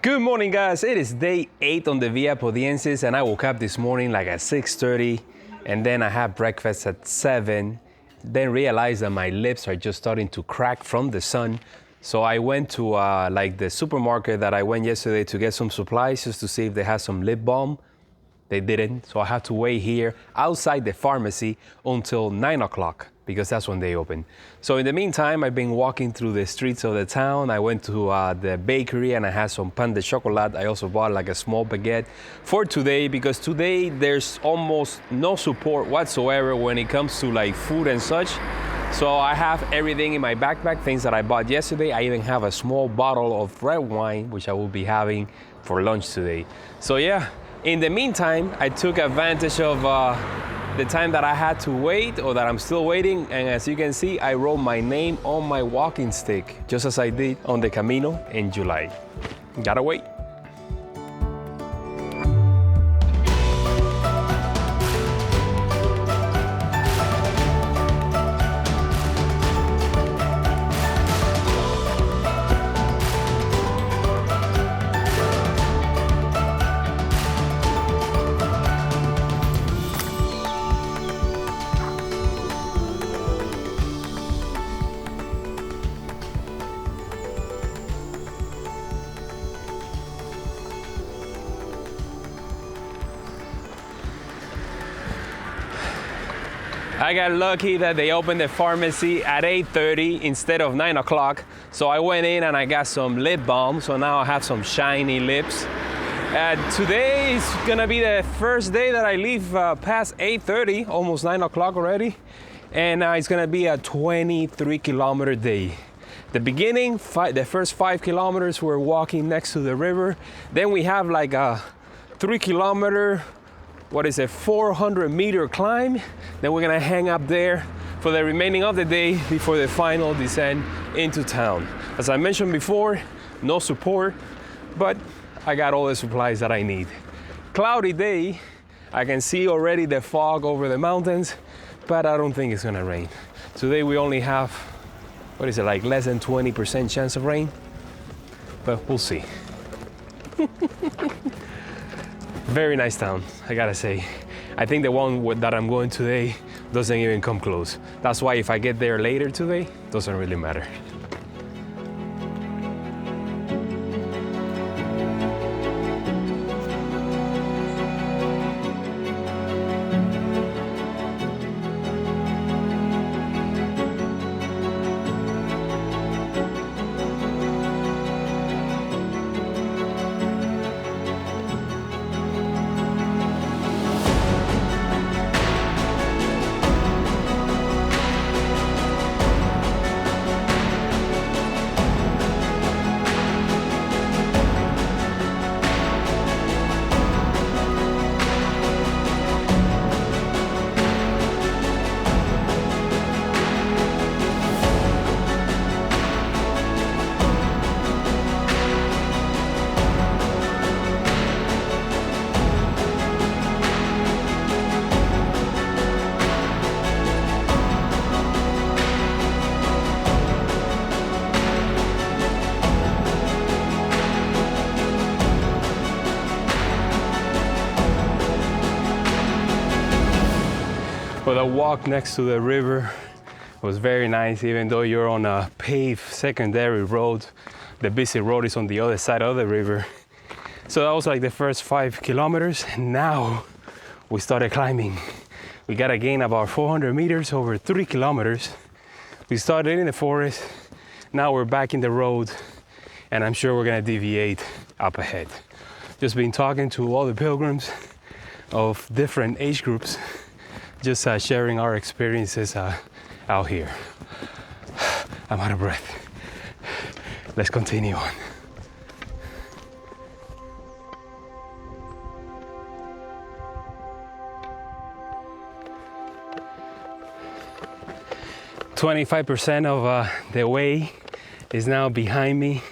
Good morning, guys. It is day 8 on the Via Podiensis, and I woke up this morning like at 6:30, and then I had breakfast at 7, then realized that my lips are just starting to crack from the sun. So I went to like the supermarket that I went yesterday to get some supplies just to see if they had some lip balm. They didn't, so I had to wait here outside the pharmacy until 9 o'clock because that's when they open. So in the meantime, I've been walking through the streets of the town. I went to the bakery and I had some pain de chocolat. I also bought like a small baguette for today because today there's almost no support whatsoever when it comes to like food and such. So I have everything in my backpack, things that I bought yesterday. I even have a small bottle of red wine, which I will be having for lunch today. So yeah. In the meantime, I took advantage of the time that I had to wait or that I'm still waiting. And as you can see, I wrote my name on my walking stick, just as I did on the Camino in July. Gotta wait. I got lucky that they opened the pharmacy at 8:30 instead of 9 o'clock. So I went in and I got some lip balm. So now I have some shiny lips. Today is gonna be the first day that I leave past 8:30, almost 9 o'clock already. And it's gonna be a 23-kilometer day. The beginning, the first 5 kilometers, we're walking next to the river. Then we have like a 3-kilometer, 400-meter climb. Then we're gonna hang up there for the remaining of the day before the final descent into town. As I mentioned before, no support, but I got all the supplies that I need. Cloudy day, I can see already the fog over the mountains, but I don't think it's gonna rain. Today we only have, like less than 20% chance of rain, but we'll see. Very nice town, I gotta say. I think the one that I'm going today doesn't even come close. That's why if I get there later today, it doesn't really matter. But the walk next to the river was very nice, even though you're on a paved secondary road. The busy road is on the other side of the river. So that was like the first 5 kilometers. And now we started climbing. We gotta gain about 400 meters over 3 kilometers. We started in the forest. Now we're back in the road, and I'm sure we're gonna deviate up ahead. Just been talking to all the pilgrims of different age groups, just sharing our experiences out here. I'm out of breath. Let's continue on. "25% of the way is now behind me.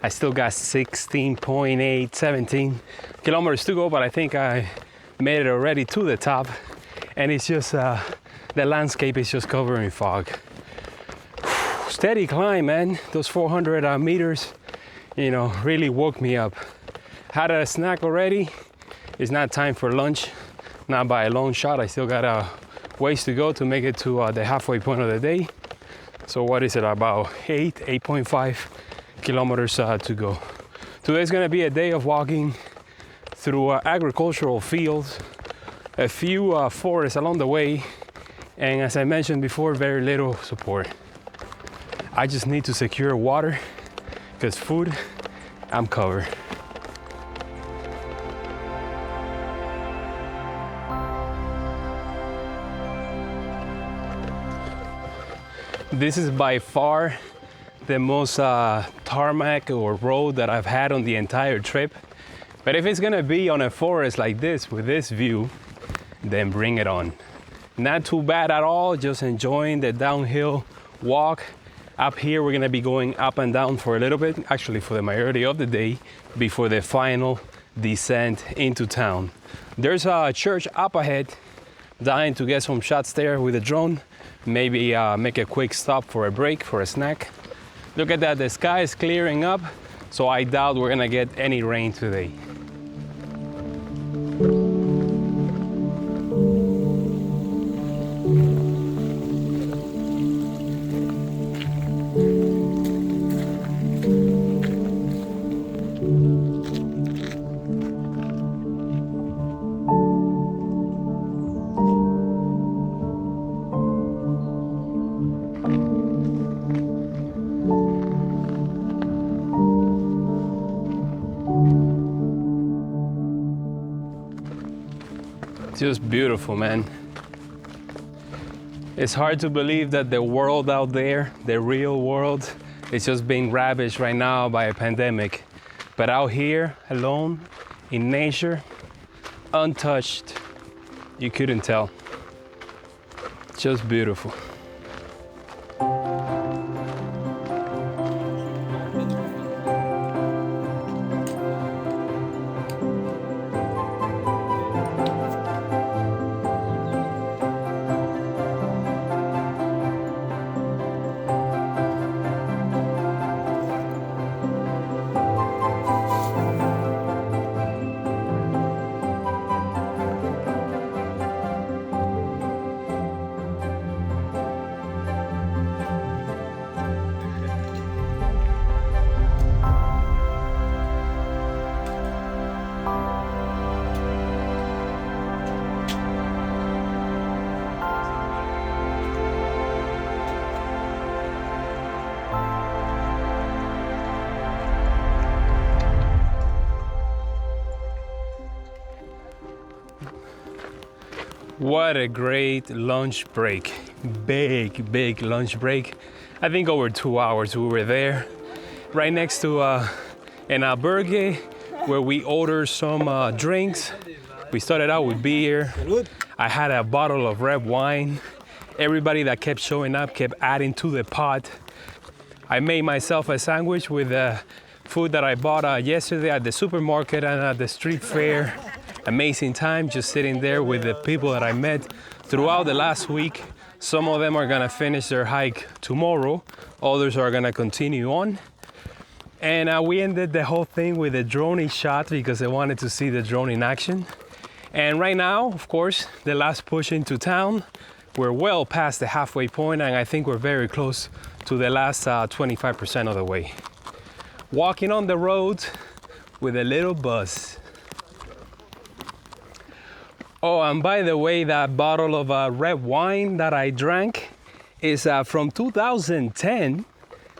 I still got 16.8, 17 kilometers to go, but I think I made it already to the top. And it's just, the landscape is just covered in fog. Steady climb, man. Those 400 meters, really woke me up. Had a snack already. It's not time for lunch, not by a long shot. I still got a ways to go to make it to the halfway point of the day. So what is it, about 8.5 kilometers to go. Today's gonna be a day of walking through agricultural fields, a few forests along the way, and as I mentioned before, very little support. I just need to secure water, because food, I'm covered. This is by far the most tarmac or road that I've had on the entire trip. But if it's gonna be on a forest like this with this view, then bring it on. Not too bad at all, just enjoying the downhill walk. Up here we're gonna be going up and down for a little bit, actually for the majority of the day, before the final descent into town. There's a church up ahead, dying to get some shots there with a drone. Maybe make a quick stop for a break, for a snack. Look at that, the sky is clearing up, so I doubt we're gonna get any rain today. Just beautiful, man. It's hard to believe that the world out there, the real world, is just being ravaged right now by a pandemic. But out here, alone, in nature, untouched, you couldn't tell. Just beautiful. What a great lunch break. Big lunch break. I think over 2 hours we were there. Right next to an albergue where we ordered some drinks. We started out with beer. I had a bottle of red wine. Everybody that kept showing up kept adding to the pot. I made myself a sandwich with food that I bought yesterday at the supermarket and at the street fair. Amazing time just sitting there with the people that I met throughout the last week. Some of them are gonna finish their hike tomorrow, others are gonna continue on. And we ended the whole thing with a drone shot because I wanted to see the drone in action. And right now, of course, the last push into town. We're well past the halfway point, and I think we're very close to the last 25% of the way. Walking on the road with a little buzz. Oh, and by the way, that bottle of red wine that I drank is from 2010,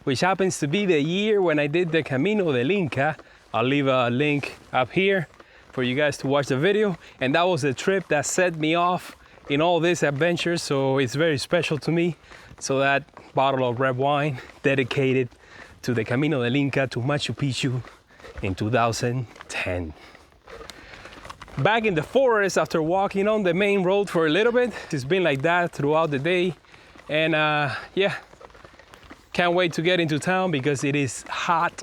which happens to be the year when I did the Camino del Inca. I'll leave a link up here for you guys to watch the video. And that was the trip that set me off in all these adventures, so it's very special to me. So that bottle of red wine dedicated to the Camino del Inca to Machu Picchu in 2010. Back in the forest after walking on the main road for a little bit. It's been like that throughout the day. And yeah, can't wait to get into town because it is hot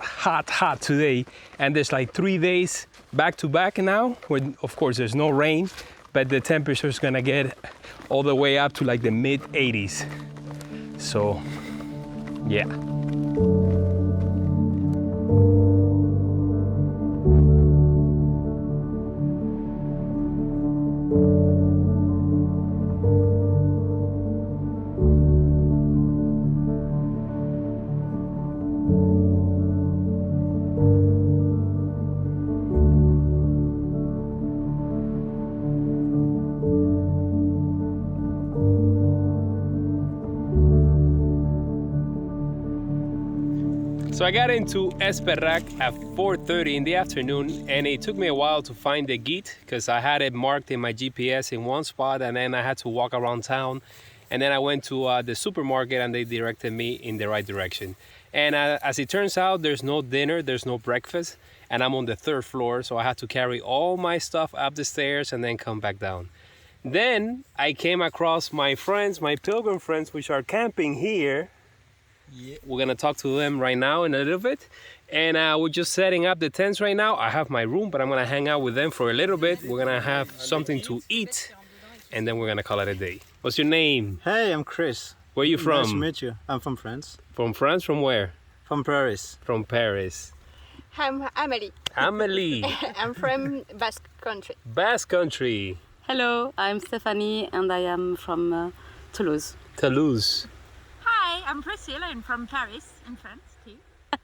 today. And there's like 3 days back to back now, where of course there's no rain, but the temperature is gonna get all the way up to like the mid 80s. So, yeah. So I got into Espeyrac at 4:30 in the afternoon, and it took me a while to find the Gîte because I had it marked in my GPS in one spot, and then I had to walk around town. And then I went to the supermarket, and they directed me in the right direction. And as it turns out, there's no dinner, there's no breakfast, and I'm on the 3rd floor, so I had to carry all my stuff up the stairs and then come back down. Then I came across my friends, my pilgrim friends, which are camping here. Yeah. We're gonna talk to them right now in a little bit, and we're just setting up the tents right now. I have my room, but I'm gonna hang out with them for a little bit. We're gonna have something to eat, and then we're gonna call it a day. What's your name? Hey, I'm Chris. Where are you from? Nice to meet you. I'm from France. From France? From where? From Paris. From Paris. I'm Amélie. Amélie. I'm from Basque Country. Basque Country. Hello, I'm Stephanie and I am from Toulouse. Toulouse. Hi, I'm Priscilla and from Paris in France too.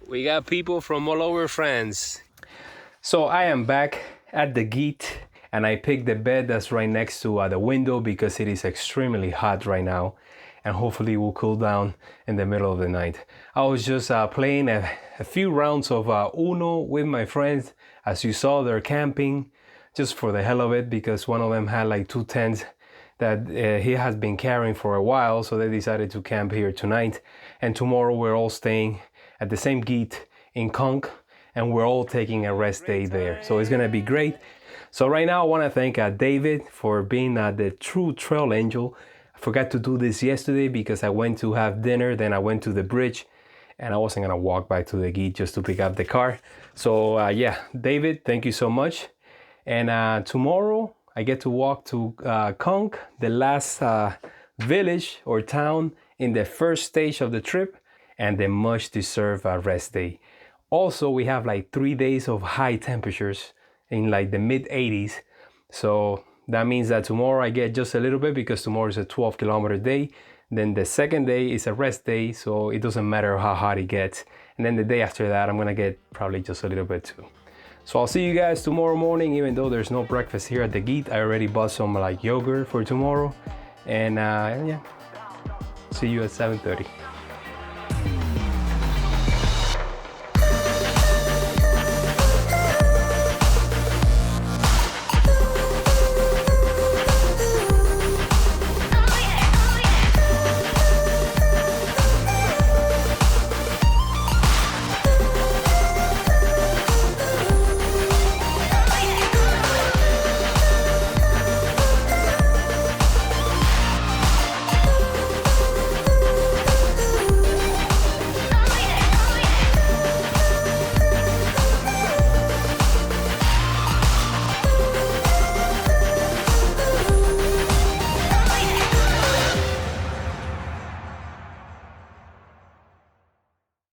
We got people from all over France. So I am back at the Gîte, and I picked the bed that's right next to the window because it is extremely hot right now, and hopefully it will cool down in the middle of the night. I was just playing a few rounds of Uno with my friends. As you saw, they're camping just for the hell of it because one of them had like 2 tents that he has been carrying for a while, so they decided to camp here tonight. And tomorrow we're all staying at the same Gîte in Conques, and we're all taking a rest day there. So it's gonna be great. So right now I wanna thank David for being the true trail angel. I forgot to do this yesterday because I went to have dinner, then I went to the bridge, and I wasn't gonna walk back to the Gîte just to pick up the car. So yeah, David, thank you so much. And tomorrow, I get to walk to Conques, the last village or town in the first stage of the trip, and the much deserved rest day. Also, we have like 3 days of high temperatures in like the mid 80s. So that means that tomorrow I get just a little bit because tomorrow is a 12-kilometer day. Then the second day is a rest day, so it doesn't matter how hot it gets. And then the day after that, I'm gonna get probably just a little bit too. So I'll see you guys tomorrow morning, even though there's no breakfast here at the Gîte. I already bought some like yogurt for tomorrow. And yeah, see you at 7:30.